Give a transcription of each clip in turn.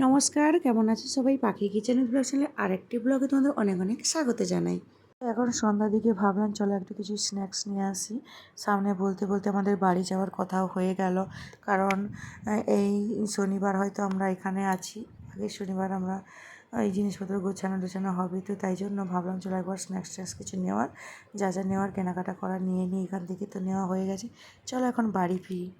নমস্কার, কেমন আছে সবাই? পাখি কিচেনের ব্লগ চ্যানেলে আরেকটি ব্লগে তোমাদের অনেক অনেক স্বাগত জানাই। এখন সন্ধ্যার দিকে ভাবলাম চলো একটু কিছু স্ন্যাক্স নিয়ে আসি। সামনে বলতে বলতে আমাদের বাড়ি যাওয়ার কথাও হয়ে গেল, কারণ এই শনিবার হয়তো আমরা এখানে আছি। আগের শনিবার আমরা এই জিনিসপত্র গোছানো হবে, তো তাই জন্য ভাবলাম চলো একবার স্ন্যাক্স কিছু নেওয়ার, যা যা নেওয়ার কেনাকাটা করা নিয়ে নিই। এখান থেকে তো নেওয়া হয়ে গেছে, চলো এখন বাড়ি ফিরি।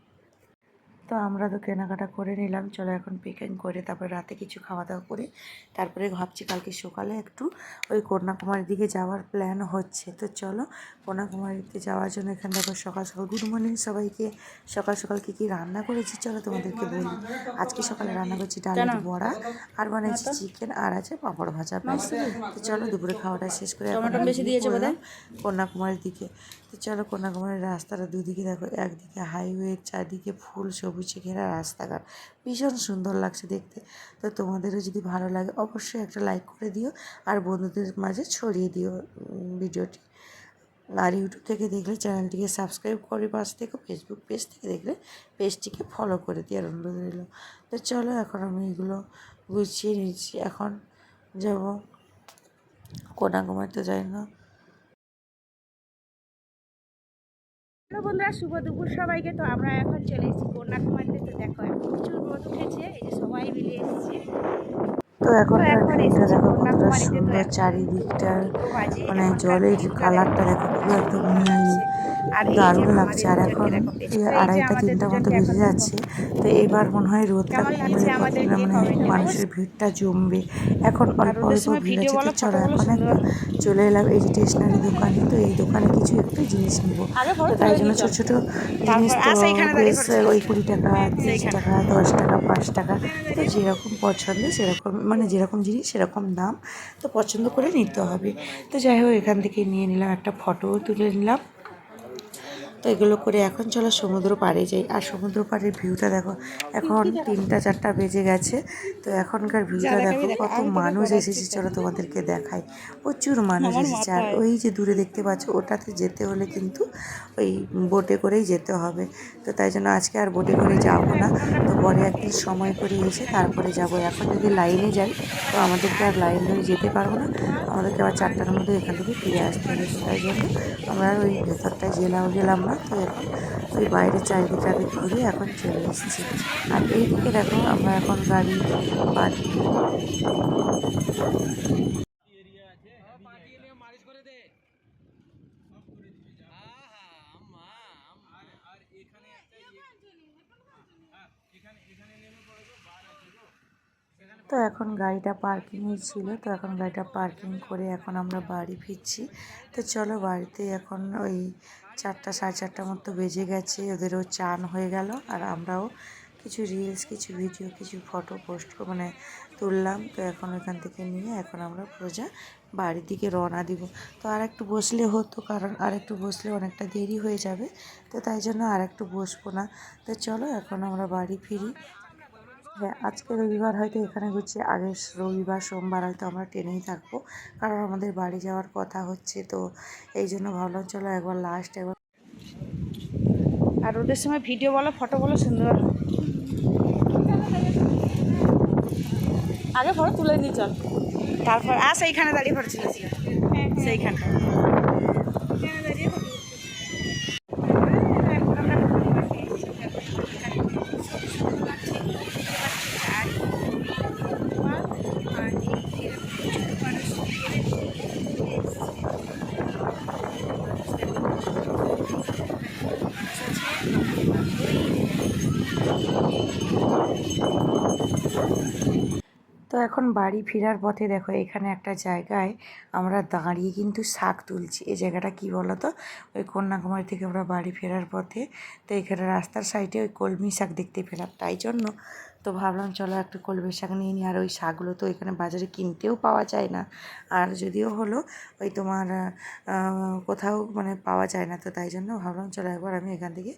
তো আমরা তো কেনাকাটা করে নিলাম, চলো এখন প্যাকিং করে তারপরে রাতে কিছু খাওয়া দাওয়া করে তারপরে ভাবছি কালকে সকালে একটু ওই কন্যাকুমারীর দিকে যাওয়ার প্ল্যান হচ্ছে। তো চলো কন্যাকুমারীতে যাওয়ার জন্য এখানে দেখো সকাল সকাল গুড মর্নিং সবাইকে। সকাল সকাল কী কী রান্না করেছি চলো তোমাদেরকে বলি। আজকে সকালে রান্না করছি ডালের বড়া, আর বানিয়েছি চিকেন, আর আছে পাঁপড় ভাজা ব্যাস। তো চলো দুপুরে খাওয়াটা শেষ করে এখন বেরিয়ে পড়লাম কন্যাকুমারীর দিকে। তো চলো কন্যাকুমারীর রাস্তাটা দুদিকে দেখো, একদিকে হাইওয়ে, চারদিকে ফুল সবুজে ঘেরা রাস্তাঘাট, ভীষণ সুন্দর লাগছে দেখতে। তো তোমাদেরও যদি ভালো লাগে অবশ্যই একটা লাইক করে দিও, আর বন্ধুদের মাঝে ছড়িয়ে দিও ভিডিওটি। আর ইউটিউব থেকে দেখলে চ্যানেলটিকে সাবস্ক্রাইব করে পাশ থেকে, ফেসবুক পেজ থেকে দেখলে পেজটিকে ফলো করে দেওয়ার অনুরোধ রইল। তো চলো এখন আমি এগুলো গুছিয়ে নিচ্ছি, এখন যাব কন্যাকুমারী, তো যাই না। হ্যালো বন্ধুরা, শুভ দুপুর সবাইকে। তো আমরা এখন চলে এসেছি কন্যাকুমারীতে। তো দেখো এখন প্রচুর রোদ উঠেছে, এই যে সবাই মিলে এসেছে। তো এখনকার ভিউটা দেখো কতটা সুন্দর, এখন চারিদিকটার 2 বাজে। মানে এখনকার জলের ভিউটা কালারটা দেখো পুরো ভীষণ একদম সুন্দর নীল, লাগছে। আর এই যে দারুণ লাগছে। আমাদের আর দুজনকে এখন দেখো এই পেছনে, এই যে 2:30-3টা মতো দুজনকে এখন বেজে দেখো। যাচ্ছে। তো এবার মনে হয় রোদটা কেমন লাগছে কমলে আমাদেরকে মানে কমেন্টে মানুষের অবশ্যই। ভিড়টা জমবে। এখন আর অল্প রোদের অল্প সময় ভিড় ভিডিও আছে। তো বলো, ফটো চলো বলো, এখন সুন্দর। একটু চলে এলাম এই যে স্টেশনারি দোকানে। তো এই দোকানে কিছু একটু জিনিস নিব, আগে তো ফটো তাই তুলে জন্য নিই চল। ছোটো ছোটো জিনিস তারপর তো সেইখানে দাঁড়িয়ে বেশ ফটো তুলে ওই নিই। 20 টাকা, 30 সেইখানে টাকা, 10 টাকা, 5 টাকা, তো যেরকম পছন্দ সেরকম, মানে যেরকম জিনিস সেরকম দাম, তো পছন্দ করে নিতে হবে। তো যাই হোক এখান থেকে নিয়ে নিলাম, একটা ফটোও তুলে নিলাম। তো এগুলো করে এখন চলো সমুদ্র পাড়ে যাই। আর সমুদ্র পাড়ের ভিউটা দেখো, এখন 3টা 4টা বেজে গেছে। তো এখনকার ভিউটা দেখো, কত মানুষ এসেছে চলো তোমাদেরকে দেখাই। প্রচুর মানুষ আমার এসেছে, আর মাথায় ওই যে দূরে দেখতে পাচ্ছ ওটাতে যেতে হলে কিন্তু ওই বোটে করেই যেতে হবে। তো তাই জন্য আজকে আর বোটে করে যাব না, তো পরে একদিন সময় করে এসে তারপরে যাব। এখন যদি লাইনে যাই তো আমাদেরকে আর লাইন ধরে যেতে পারবো না, আমাদেরকে আবার 4টার মধ্যে এখান থেকে ফিরে আসতে হবে। তো তাই জন্য আমরা আর ওই ভেতরটায় গেলাম না। তো এখন ওই বাইরে চারিদিকে ঘুরে এখন চলে এসেছি। আর এইদিকে দেখো আমরা এখন গাড়ি বাড়ি তো এখন গাড়িটা পার্কিংয়ে ছিল, তো এখন গাড়িটা পার্কিং করে এখন আমরা বাড়ি ফিরছি। তো চলো বাড়িতে এখন ওই 4টা 4:30টার মতো বেজে গেছে, ওদেরও চান হয়ে গেল, আর আমরাও কিছু রিলস, কিছু ভিডিও, কিছু ফটো পোস্ট মানে তুললাম। তো এখন ওখান থেকে নিয়ে এখন আমরা সোজা বাড়ির দিকে রওনা দিব। তো আর একটু বসলে হতো, কারণ আর একটু বসলে অনেকটা দেরি হয়ে যাবে, তো তাই জন্য আর একটু বসবো না। তো চলো এখন আমরা বাড়ি ফিরি। হ্যাঁ, আজকে রবিবার হয়তো এখানে ঘুরছি, আগের রবিবার সোমবার হয়তো আমরা ট্রেনেই থাকবো, কারণ আমাদের বাড়ি যাওয়ার কথা হচ্ছে। তো এই জন্য ভাবলাম চলো একবার একবার। আর রোদের সময় ভিডিও বলো, ফটো বলো, সুন্দর। আগে ফটো তুলে নিই চল, তারপর সেইখানে দাঁড়িয়ে ফটো তুলেছি, সেইখানটা। তো এখন বাড়ি ফেরার পথে দেখো এখানে একটা জায়গায় আমরা দাঁড়িয়ে কিন্তু শাক তুলছি। এই জায়গাটা কি বলো তো, ওই কন্যাকুমারী থেকে আমরা বাড়ি ফেরার পথে, তো এখানে রাস্তার সাইডে ওই কলমি শাক দেখতে পেলাম, তাই জন্য তো ভাবলাম চলো একটু কলমি শাক নিয়ে নিই। আর ওই শাকগুলো তো এখানে বাজারে কিনতেও পাওয়া যায় না, আর যদিও হলো ওই তোমার কোথাও মানে পাওয়া যায় না, তো তাই জন্য ভাবলাম চলো একবার আমি এখান থেকে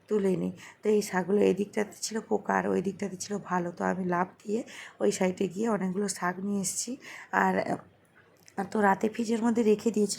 তুলে নিই। তো এই শাকগুলো এই দিকটাতে ছিল পোকা আর ওই দিকটাতে ছিল ভালো, তো আমি লাফ দিয়ে ওই সাইডে গিয়ে অনেকগুলো শাক নিয়ে এসেছি। আর তো রাতে ফ্রিজের মধ্যে রেখে দিয়েছিলাম।